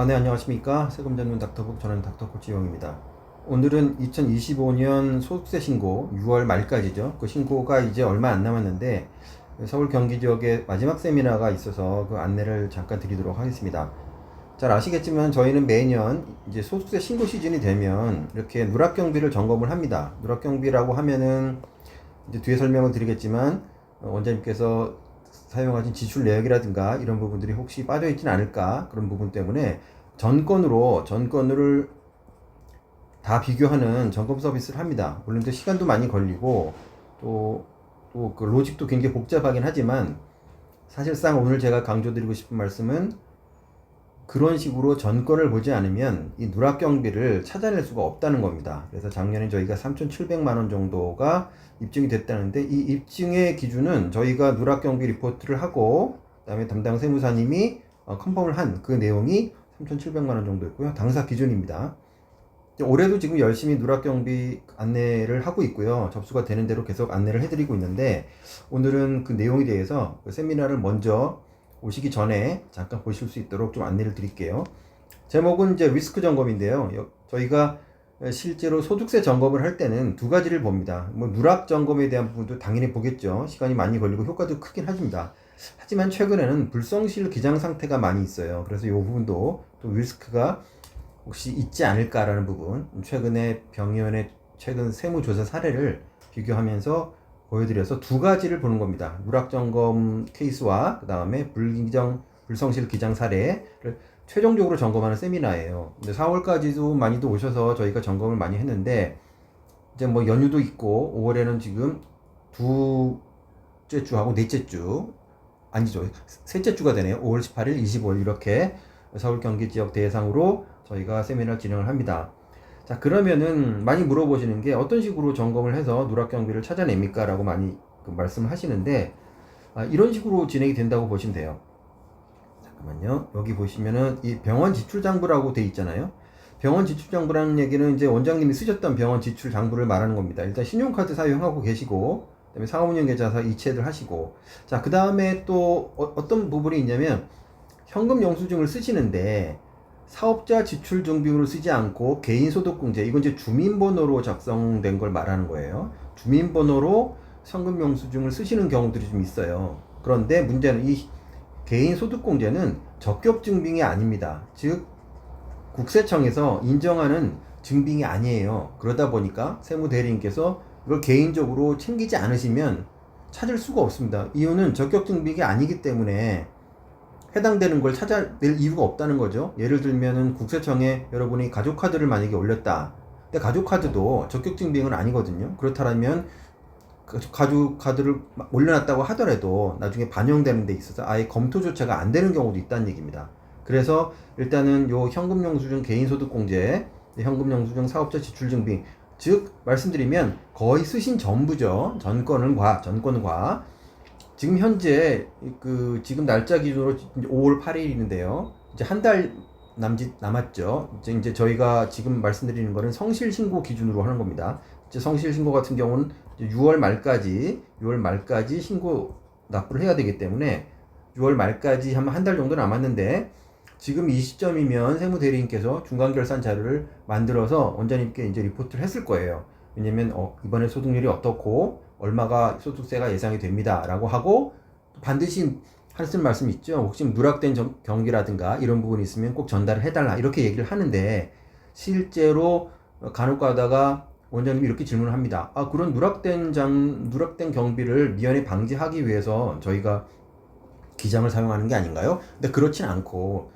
네, 안녕하십니까. 세금 전문 닥터북, 저는 닥터 코치 용입니다. 오늘은 2025년 소득세 신고 6월 말까지죠. 그 신고가 이제 얼마 안 남았는데 서울 경기 지역에 마지막 세미나가 있어서 그 안내를 잠깐 드리도록 하겠습니다. 잘 아시겠지만 저희는 매년 이제 소득세 신고 시즌이 되면 이렇게 누락경비를 점검을 합니다. 누락경비라고 하면은 이제 뒤에 설명을 드리겠지만 원장님께서 사용하신 지출 내역이라든가 이런 부분들이 혹시 빠져있지는 않을까, 그런 부분 때문에 전건을 다 비교하는 점검 서비스를 합니다. 물론 또 시간도 많이 걸리고 또 그 로직도 굉장히 복잡하긴 하지만, 사실상 오늘 제가 강조드리고 싶은 말씀은 그런 식으로 전건을 보지 않으면 이 누락 경비를 찾아낼 수가 없다는 겁니다. 그래서 작년에 저희가 3,700만 원 정도가 입증이 됐다는데, 이 입증의 기준은 저희가 누락 경비 리포트를 하고 그다음에 담당 세무사님이 컨펌을 한 그 내용이 3,700만 원 정도였고요. 당사 기준입니다. 올해도 지금 열심히 누락 경비 안내를 하고 있고요. 접수가 되는 대로 계속 안내를 해드리고 있는데, 오늘은 그 내용에 대해서 그 세미나를 먼저 오시기 전에 잠깐 보실 수 있도록 좀 안내를 드릴게요. 제목은 이제 리스크 점검인데요. 저희가 실제로 소득세 점검을 할 때는 두 가지를 봅니다. 뭐 누락 점검에 대한 부분도 당연히 보겠죠. 시간이 많이 걸리고 효과도 크긴 하십니다. 하지만 최근에는 불성실 기장 상태가 많이 있어요. 그래서 이 부분도 또 리스크가 혹시 있지 않을까라는 부분, 최근에 병의원의 최근 세무조사 사례를 비교하면서 보여드려서 두 가지를 보는 겁니다. 누락점검 케이스와 그 다음에 불성실 기장 사례를 최종적으로 점검하는 세미나예요. 근데 4월까지도 많이도 오셔서 저희가 점검을 많이 했는데, 이제 뭐 연휴도 있고 5월에는 지금 두째 주하고 넷째 주, 아니죠, 셋째 주가 되네요. 5월 18일, 25일 이렇게 서울 경기 지역 대상으로 저희가 세미나를 진행을 합니다. 자, 그러면은 많이 물어보시는 게 어떤 식으로 점검을 해서 누락 경비를 찾아냅니까? 라고 많이 말씀을 하시는데, 이런 식으로 진행이 된다고 보시면 돼요. 잠깐만요. 여기 보시면은 이 병원 지출 장부라고 돼 있잖아요. 병원 지출 장부라는 얘기는 이제 원장님이 쓰셨던 병원 지출 장부를 말하는 겁니다. 일단 신용카드 사용하고 계시고, 그다음에 사업운영 계좌서 이체를 하시고, 자, 그 다음에 또 어떤 부분이 있냐면 현금 영수증을 쓰시는데 사업자 지출 증빙으로 쓰지 않고 개인소득공제, 이건 이제 주민번호로 작성된 걸 말하는 거예요. 주민번호로 현금 영수증을 쓰시는 경우들이 좀 있어요. 그런데 문제는 이 개인소득공제는 적격증빙이 아닙니다. 즉 국세청에서 인정하는 증빙이 아니에요. 그러다 보니까 세무대리인께서 이걸 개인적으로 챙기지 않으시면 찾을 수가 없습니다. 이유는 적격증빙이 아니기 때문에 해당되는 걸 찾아낼 이유가 없다는 거죠. 예를 들면은 국세청에 여러분이 가족카드를 만약에 올렸다. 근데 가족카드도 적격증빙은 아니거든요. 그렇다면 가족카드를 올려놨다고 하더라도 나중에 반영되는 데 있어서 아예 검토조차가 안 되는 경우도 있다는 얘기입니다. 그래서 일단은 요 현금영수증 개인소득공제, 현금영수증 사업자 지출증빙, 즉 말씀드리면 거의 쓰신 전부죠. 전권과 지금 현재 지금 날짜 기준으로 5월 8일인데요. 이제 한 달 남짓 남았죠. 이제 저희가 지금 말씀드리는 거는 성실 신고 기준으로 하는 겁니다. 이제 성실 신고 같은 경우는 6월 말까지 신고 납부를 해야 되기 때문에 6월 말까지 하면 한 달 정도 남았는데, 지금 이 시점이면 세무대리인께서 중간결산 자료를 만들어서 원장님께 이제 리포트를 했을 거예요. 왜냐면 이번에 소득률이 어떻고 얼마가 소득세가 예상이 됩니다 라고 하고, 반드시 하실 말씀이 있죠. 혹시 누락된 경기라든가 이런 부분이 있으면 꼭 전달을 해달라, 이렇게 얘기를 하는데, 실제로 간혹 가다가 원장님이 이렇게 질문을 합니다. 그런 누락된 경비를 미연에 방지하기 위해서 저희가 기장을 사용하는 게 아닌가요? 근데 그렇진 않고,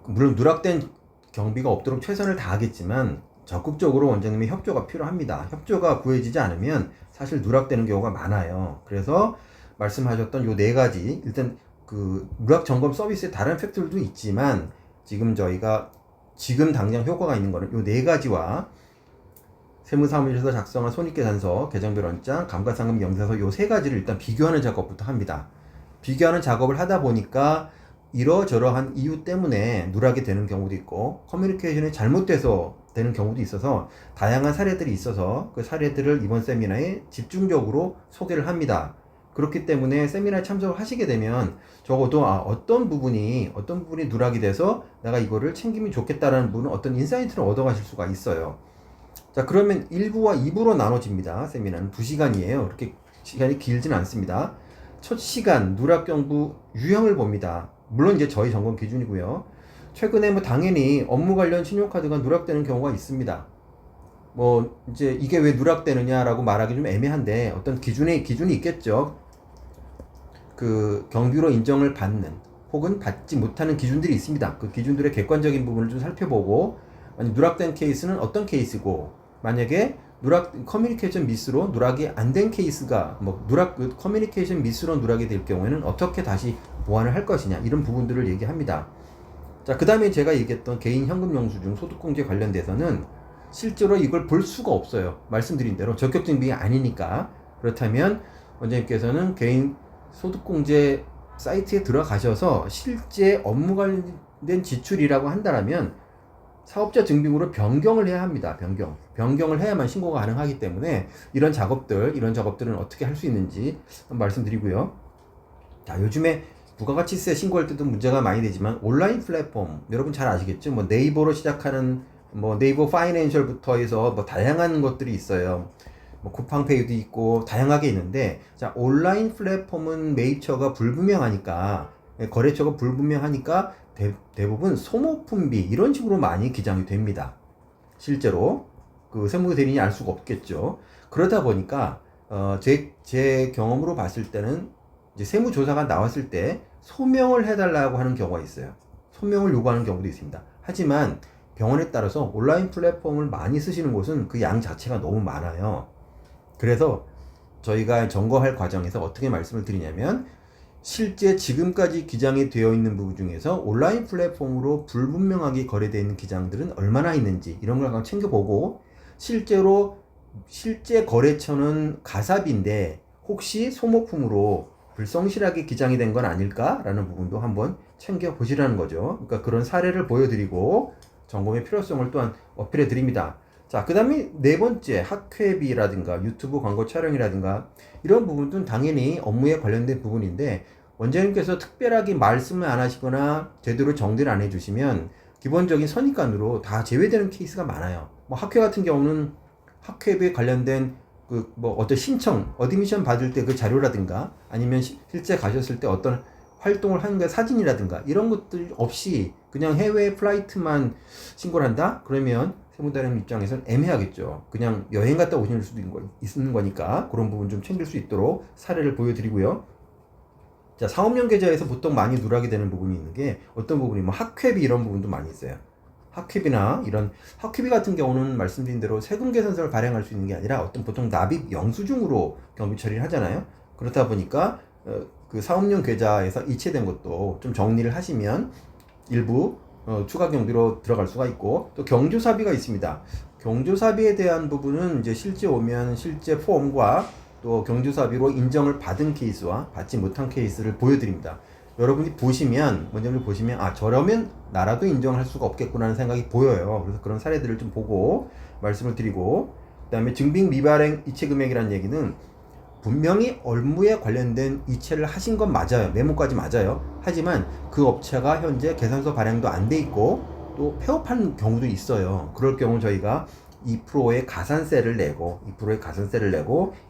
물론 누락된 경비가 없도록 최선을 다하겠지만 적극적으로 원장님의 협조가 필요합니다. 협조가 구해지지 않으면 사실 누락되는 경우가 많아요. 그래서 말씀하셨던 요 네 가지, 일단 누락 점검 서비스의 다른 팩트들도 있지만 저희가 지금 당장 효과가 있는 거는 요 네 가지와 세무사무실에서 작성한 손익계산서, 계정별 원장, 감가상각 명세서 요 세 가지를 일단 비교하는 작업부터 합니다. 비교하는 작업을 하다 보니까 이러저러한 이유 때문에 누락이 되는 경우도 있고 커뮤니케이션이 잘못돼서 되는 경우도 있어서 다양한 사례들이 있어서 그 사례들을 이번 세미나에 집중적으로 소개를 합니다. 그렇기 때문에 세미나에 참석을 하시게 되면 적어도 어떤 부분이 누락이 돼서 내가 이거를 챙기면 좋겠다라는 부분은 어떤 인사이트를 얻어가실 수가 있어요. 자, 그러면 1부와 2부로 나눠집니다. 세미나는 2시간이에요. 그렇게 시간이 길지는 않습니다. 첫 시간 누락 경부 유형을 봅니다. 물론 이제 저희 점검 기준이고요. 최근에 뭐 당연히 업무 관련 신용카드가 누락되는 경우가 있습니다. 뭐 이제 이게 왜 누락되느냐라고 말하기 좀 애매한데 어떤 기준이 있겠죠. 그 경비로 인정을 받는 혹은 받지 못하는 기준들이 있습니다. 그 기준들의 객관적인 부분을 좀 살펴보고 누락된 케이스는 어떤 케이스고, 만약에 커뮤니케이션 미스로 누락이 안 된 케이스가 커뮤니케이션 미스로 누락이 될 경우에는 어떻게 다시 보완을 할 것이냐, 이런 부분들을 얘기합니다. 자, 그 다음에 제가 얘기했던 개인 현금 영수증 소득공제 관련돼서는 실제로 이걸 볼 수가 없어요. 말씀드린 대로 적격증빙이 아니니까. 그렇다면 원장님께서는 개인 소득공제 사이트에 들어가셔서 실제 업무 관련된 지출이라고 한다면 사업자 증빙으로 변경을 해야 합니다. 변경을 해야만 신고가 가능하기 때문에 이런 작업들은 어떻게 할 수 있는지 말씀드리고요. 자, 요즘에 부가가치세 신고할 때도 문제가 많이 되지만 온라인 플랫폼 여러분 잘 아시겠죠? 뭐 네이버로 시작하는 뭐 네이버 파이낸셜부터 해서 뭐 다양한 것들이 있어요. 뭐 쿠팡페이도 있고 다양하게 있는데, 자, 온라인 플랫폼은 매입처가 불분명하니까, 거래처가 불분명하니까 대부분 소모품비 이런 식으로 많이 기장이 됩니다. 실제로 그 세무대리인이 알 수가 없겠죠. 그러다 보니까 제 경험으로 봤을 때는 이제 세무조사가 나왔을 때 소명을 해달라고 하는 경우가 있어요. 소명을 요구하는 경우도 있습니다. 하지만 병원에 따라서 온라인 플랫폼을 많이 쓰시는 곳은 그 양 자체가 너무 많아요. 그래서 저희가 점검할 과정에서 어떻게 말씀을 드리냐면, 실제 지금까지 기장이 되어 있는 부분 중에서 온라인 플랫폼으로 불분명하게 거래되어 있는 기장들은 얼마나 있는지 이런 걸 한번 챙겨보고, 실제 거래처는 가사비인데 혹시 소모품으로 불성실하게 기장이 된 건 아닐까라는 부분도 한번 챙겨보시라는 거죠. 그러니까 그런 사례를 보여드리고 점검의 필요성을 또한 어필해 드립니다. 자, 그 다음에 네 번째, 학회비라든가 유튜브 광고 촬영이라든가 이런 부분은 당연히 업무에 관련된 부분인데, 원장님께서 특별하게 말씀을 안 하시거나 제대로 정리를 안 해주시면 기본적인 선입관으로 다 제외되는 케이스가 많아요. 뭐 학회 같은 경우는 학회비에 관련된 어떤 신청, 어드미션 받을 때 그 자료라든가 아니면 실제 가셨을 때 어떤 활동을 하는 게 사진이라든가 이런 것들 없이 그냥 해외 플라이트만 신고를 한다? 그러면 세무대리인 입장에서는 애매하겠죠. 그냥 여행 갔다 오실 수도 있는 거니까 그런 부분 좀 챙길 수 있도록 사례를 보여드리고요. 자, 사업용 계좌에서 보통 많이 누락이 되는 부분이 있는 게 어떤 부분이 뭐 학회비 이런 부분도 많이 있어요. 학회비나 이런 학회비 같은 경우는 말씀드린 대로 세금 계산서를 발행할 수 있는 게 아니라 보통 납입 영수증으로 경비 처리를 하잖아요. 그렇다 보니까 그 사업용 계좌에서 이체된 것도 좀 정리를 하시면 일부 추가 경비로 들어갈 수가 있고, 또 경조사비가 있습니다. 경조사비에 대한 부분은 이제 실제 오면 실제 폼과 또 경조사비로 인정을 받은 케이스와 받지 못한 케이스를 보여드립니다. 여러분이 보시면, 원장님 보시면 저러면 나라도 인정할 수가 없겠구나 하는 생각이 보여요. 그래서 그런 사례들을 좀 보고 말씀을 드리고, 그 다음에 증빙 미발행 이체 금액이라는 얘기는 분명히 업무에 관련된 이체를 하신 건 맞아요. 메모까지 맞아요. 하지만 그 업체가 현재 계산서 발행도 안 돼 있고 또 폐업한 경우도 있어요. 그럴 경우 저희가 2%의 가산세를 내고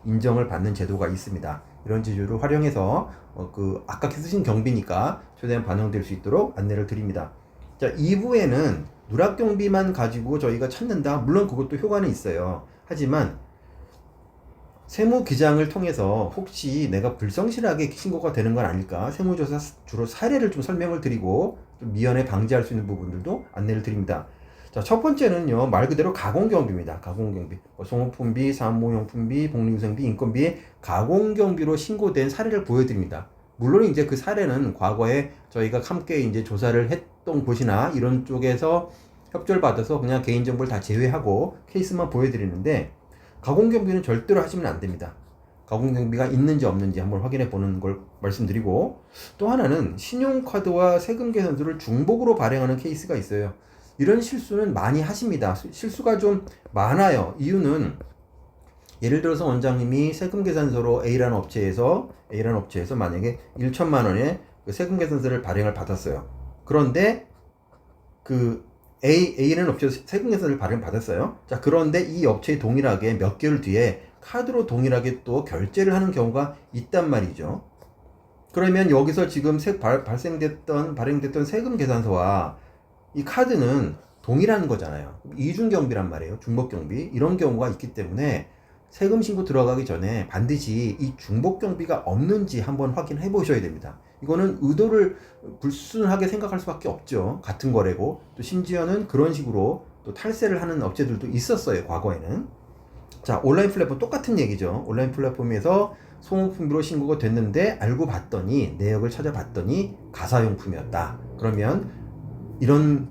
인정을 받는 제도가 있습니다. 이런 제도를 활용해서 아까 쓰신 경비니까 최대한 반영될 수 있도록 안내를 드립니다. 자, 2부에는 누락 경비만 가지고 저희가 찾는다. 물론 그것도 효과는 있어요. 하지만 세무 기장을 통해서 혹시 내가 불성실하게 신고가 되는 건 아닐까, 세무조사 주로 사례를 좀 설명을 드리고 좀 미연에 방지할 수 있는 부분들도 안내를 드립니다. 자, 첫 번째는요, 말 그대로 가공경비입니다. 가공경비, 소모품비, 사무용품비, 복리후생비, 인건비의 가공경비로 신고된 사례를 보여드립니다. 물론 이제 그 사례는 과거에 저희가 함께 이제 조사를 했던 곳이나 이런 쪽에서 협조를 받아서 그냥 개인정보를 다 제외하고 케이스만 보여드리는데, 가공경비는 절대로 하시면 안 됩니다. 가공경비가 있는지 없는지 한번 확인해 보는 걸 말씀드리고, 또 하나는 신용카드와 세금 계산서를 중복으로 발행하는 케이스가 있어요. 이런 실수는 많이 하십니다. 실수가 좀 많아요. 이유는 예를 들어서 원장님이 세금 계산서로 A라는 업체에서 만약에 1천만 원의 그 세금 계산서를 발행을 받았어요. 그런데 그 A라는 업체에서 세금 계산서를 발행받았어요. 자, 그런데 이 업체에 동일하게 몇 개월 뒤에 카드로 동일하게 또 결제를 하는 경우가 있단 말이죠. 그러면 여기서 지금 발행됐던 세금 계산서와 이 카드는 동일한 거잖아요. 이중경비란 말이에요. 중복경비. 이런 경우가 있기 때문에 세금 신고 들어가기 전에 반드시 이 중복경비가 없는지 한번 확인해 보셔야 됩니다. 이거는 의도를 불순하게 생각할 수밖에 없죠. 같은 거래고, 또 심지어는 그런 식으로 또 탈세를 하는 업체들도 있었어요, 과거에는. 자, 온라인 플랫폼 똑같은 얘기죠. 온라인 플랫폼에서 소모품으로 신고가 됐는데 알고 봤더니, 내역을 찾아봤더니 가사용품이었다. 그러면 이런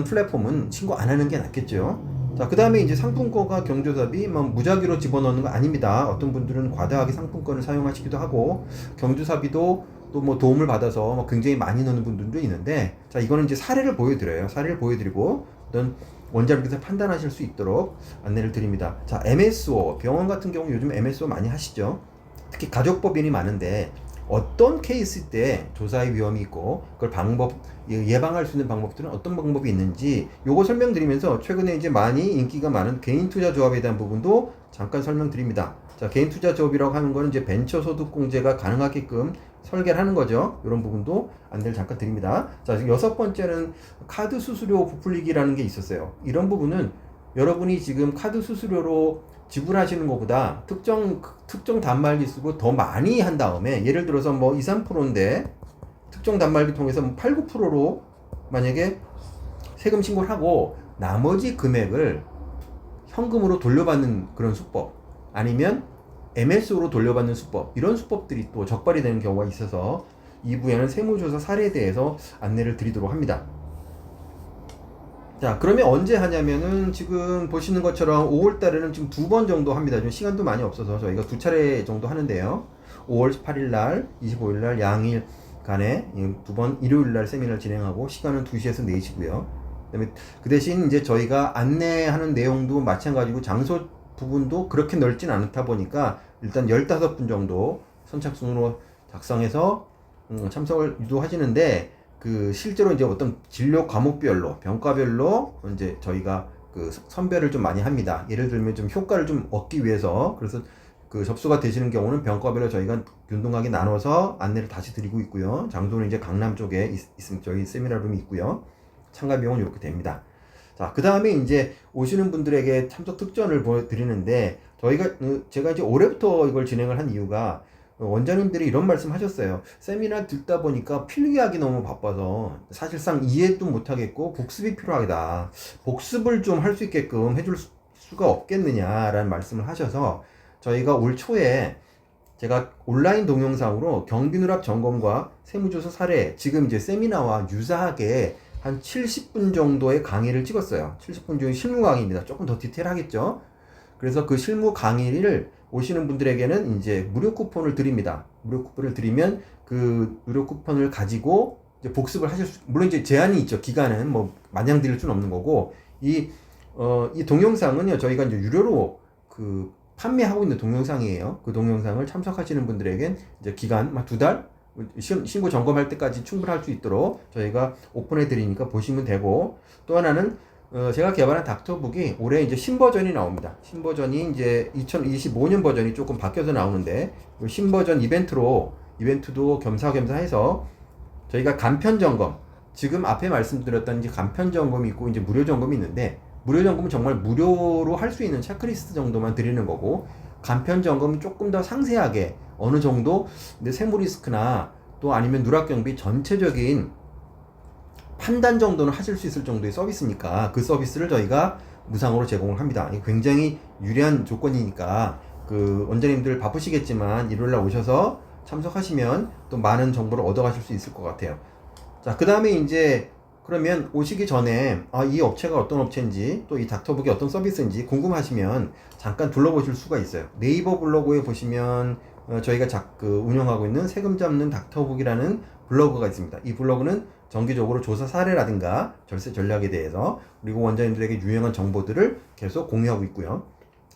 플랫폼은 신고 안 하는 게 낫겠죠. 자, 그 다음에 이제 상품권과 경조사비 무작위로 집어넣는 거 아닙니다. 어떤 분들은 과다하게 상품권을 사용하시기도 하고, 경조사비도 또 뭐 도움을 받아서 굉장히 많이 넣는 분들도 있는데, 자, 이거는 이제 사례를 보여드려요. 사례를 보여드리고 어떤 원장님께서 판단하실 수 있도록 안내를 드립니다. 자, MSO 병원 같은 경우 요즘 MSO 많이 하시죠. 특히 가족법인이 많은데 어떤 케이스 때 조사의 위험이 있고 그걸 예방할 수 있는 방법들은 어떤 방법이 있는지 요거 설명드리면서 최근에 이제 많이 인기가 많은 개인 투자 조합에 대한 부분도 잠깐 설명드립니다. 자, 개인 투자 조합이라고 하는 거는 이제 벤처 소득 공제가 가능하게끔 설계를 하는 거죠. 이런 부분도 안내를 잠깐 드립니다. 자, 지금 6번째는 카드 수수료 부풀리기라는 게 있었어요. 이런 부분은 여러분이 지금 카드 수수료로 지불하시는 것보다 특정 단말기 쓰고 더 많이 한 다음에, 예를 들어서 뭐 2, 3%인데 특정 단말기 통해서 8, 9%로 만약에 세금 신고를 하고 나머지 금액을 현금으로 돌려받는 그런 수법, 아니면 MSO로 돌려받는 수법, 이런 수법들이 또 적발이 되는 경우가 있어서 2부에는 세무조사 사례에 대해서 안내를 드리도록 합니다. 자, 그러면 언제 하냐면은 지금 보시는 것처럼 5월 달에는 지금 2번 정도 합니다. 좀 시간도 많이 없어서 저희가 2차례 정도 하는데요. 5월 18일 날, 25일 날 양일 간에 2번 일요일 날 세미나를 진행하고, 시간은 2시에서 4시고요. 그다음에 그 대신 이제 저희가 안내하는 내용도 마찬가지고 장소 부분도 그렇게 넓진 않다 보니까 일단 15분 정도 선착순으로 작성해서 참석을 유도하시는데, 그 실제로 이제 어떤 진료 과목별로 병과별로 이제 저희가 그 선별을 좀 많이 합니다. 예를 들면 좀 효과를 좀 얻기 위해서, 그래서 그 접수가 되시는 경우는 병과별로 저희가 균등하게 나눠서 안내를 다시 드리고 있고요. 장소는 이제 강남 쪽에 있습니다. 저희 세미나룸이 있고요. 참가 비용은 이렇게 됩니다. 자, 그 다음에 이제 오시는 분들에게 참석 특전을 보여드리는데, 제가 이제 올해부터 이걸 진행을 한 이유가, 원장님들이 이런 말씀 하셨어요. 세미나 듣다 보니까 필기하기 너무 바빠서 사실상 이해도 못하겠고 복습이 필요하다. 복습을 좀 할 수 있게끔 해줄 수가 없겠느냐라는 말씀을 하셔서, 저희가 올 초에 제가 온라인 동영상으로 경비누락 점검과 세무조사 사례, 지금 이제 세미나와 유사하게 한 70분 정도의 강의를 찍었어요. 70분 중에 실무 강의입니다. 조금 더 디테일하겠죠? 그래서 그 실무 강의를 오시는 분들에게는 이제 무료 쿠폰을 드립니다. 무료 쿠폰을 드리면 그 무료 쿠폰을 가지고 이제 복습을 물론 이제 제한이 있죠. 기간은 뭐 마냥 드릴 수는 없는 거고, 이 동영상은요, 저희가 이제 유료로 판매하고 있는 동영상이에요. 그 동영상을 참석하시는 분들에겐 이제 기간 2달 신고 점검할 때까지 충분할 수 있도록 저희가 오픈해 드리니까 보시면 되고, 또 하나는 제가 개발한 닥터북이 올해 이제 신버전이 나옵니다. 신버전이 이제 2025년 버전이 조금 바뀌어서 나오는데, 신버전 이벤트도 겸사겸사 해서 저희가 간편 점검, 지금 앞에 말씀드렸던 이제 간편 점검이 있고 이제 무료 점검이 있는데, 무료 점검은 정말 무료로 할 수 있는 체크리스트 정도만 드리는 거고, 간편 점검은 조금 더 상세하게 어느 정도 근데 세무 리스크나 또 아니면 누락 경비 전체적인 판단 정도는 하실 수 있을 정도의 서비스니까 그 서비스를 저희가 무상으로 제공을 합니다. 이게 굉장히 유리한 조건이니까 그 원장님들 바쁘시겠지만 일요일날 오셔서 참석하시면 또 많은 정보를 얻어가실 수 있을 것 같아요. 자, 그 다음에 이제 그러면 오시기 전에 이 업체가 어떤 업체인지 또 이 닥터북이 어떤 서비스인지 궁금하시면 잠깐 둘러보실 수가 있어요. 네이버 블로그에 보시면 저희가 운영하고 있는 세금 잡는 닥터북이라는 블로그가 있습니다. 이 블로그는 정기적으로 조사 사례라든가 절세 전략에 대해서 그리고 원장님들에게 유용한 정보들을 계속 공유하고 있고요.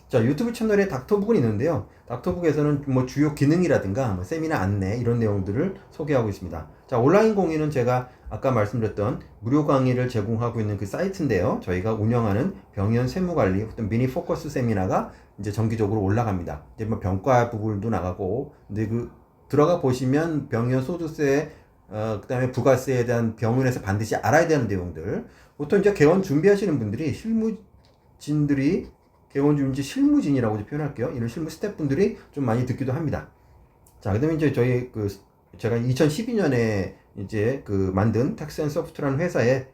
자, 유튜브 채널에 닥터북은 있는데요. 닥터북에서는 뭐 주요 기능이라든가 뭐 세미나 안내 이런 내용들을 소개하고 있습니다. 자, 온라인 공유는 제가 아까 말씀드렸던 무료 강의를 제공하고 있는 그 사이트인데요. 저희가 운영하는 병원 세무관리 어떤 미니 포커스 세미나가 이제 정기적으로 올라갑니다. 이제 뭐 병가 부분도 나가고, 근데 그 들어가 보시면 병원 소득세, 그다음에 부가세에 대한 병원에서 반드시 알아야 되는 내용들. 보통 이제 개원 준비하시는 분들이 실무진들이 개원주인지 실무진이라고 표현할게요. 이런 실무 스태프분들이 좀 많이 듣기도 합니다. 자, 그다음에 이제 저희 제가 2012년에 이제 만든 텍스앤소프트라는 회사에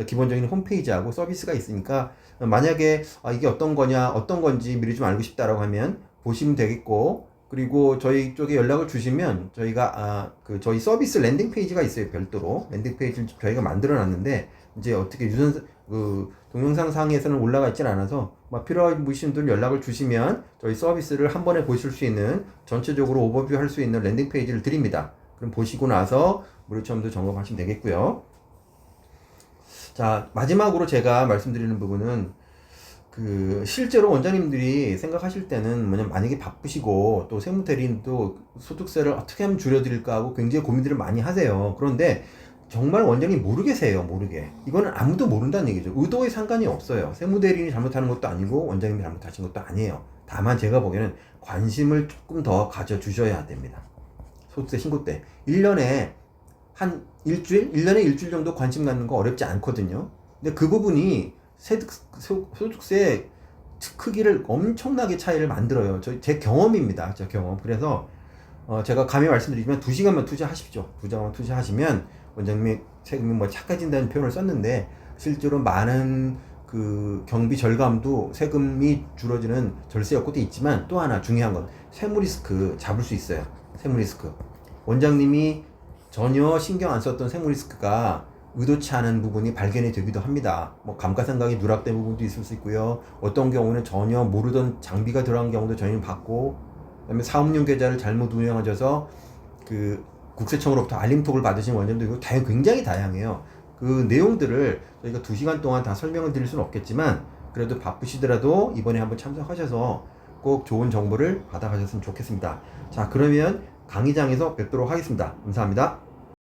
기본적인 홈페이지하고 서비스가 있으니까, 만약에 이게 어떤 거냐, 어떤 건지 미리 좀 알고 싶다라고 하면 보시면 되겠고, 그리고 저희 쪽에 연락을 주시면 저희가 저희 서비스 랜딩 페이지가 있어요. 별도로 랜딩 페이지를 저희가 만들어 놨는데, 이제 어떻게 동영상 상에서는 올라가 있진 않아서 필요하신 분들 연락을 주시면 저희 서비스를 한 번에 보실 수 있는, 전체적으로 오버뷰 할 수 있는 랜딩 페이지를 드립니다. 그럼 보시고 나서 무료 체험도 점검하시면 되겠고요. 자, 마지막으로 제가 말씀드리는 부분은 실제로 원장님들이 생각하실 때는 만약에 바쁘시고 또 세무대리인도 소득세를 어떻게 하면 줄여드릴까 하고 굉장히 고민들을 많이 하세요. 그런데 정말 원장님 모르 계세요. 모르게. 이거는 아무도 모른다는 얘기죠. 의도에 상관이 없어요. 세무대리인이 잘못하는 것도 아니고 원장님이 잘못하신 것도 아니에요. 다만 제가 보기에는 관심을 조금 더 가져주셔야 됩니다. 소득세 신고 때 1년에 한 일주일? 1년에 일주일 정도 관심 갖는 거 어렵지 않거든요. 근데 그 부분이 소득세 크기를 엄청나게 차이를 만들어요. 제 경험입니다. 제 경험. 그래서 제가 감히 말씀드리지만 2시간만 투자하십시오. 2시간만 투자하시면 원장님이 세금이 착해진다는 표현을 썼는데, 실제로 많은 경비 절감도 세금이 줄어지는 절세 효과도 있지만, 또 하나 중요한 건 세무 리스크 잡을 수 있어요. 세무 리스크. 원장님이 전혀 신경 안 썼던 세무 리스크가 의도치 않은 부분이 발견이 되기도 합니다. 감가상각이 누락된 부분도 있을 수 있고요. 어떤 경우는 전혀 모르던 장비가 들어간 경우도 저희는 봤고, 그다음에 사업용 계좌를 잘못 운영하셔서 국세청으로부터 알림톡을 받으신 원장님도 있고, 굉장히 다양해요. 그 내용들을 저희가 2시간 동안 다 설명을 드릴 수는 없겠지만, 그래도 바쁘시더라도 이번에 한번 참석하셔서 꼭 좋은 정보를 받아가셨으면 좋겠습니다. 자, 그러면 강의장에서 뵙도록 하겠습니다. 감사합니다.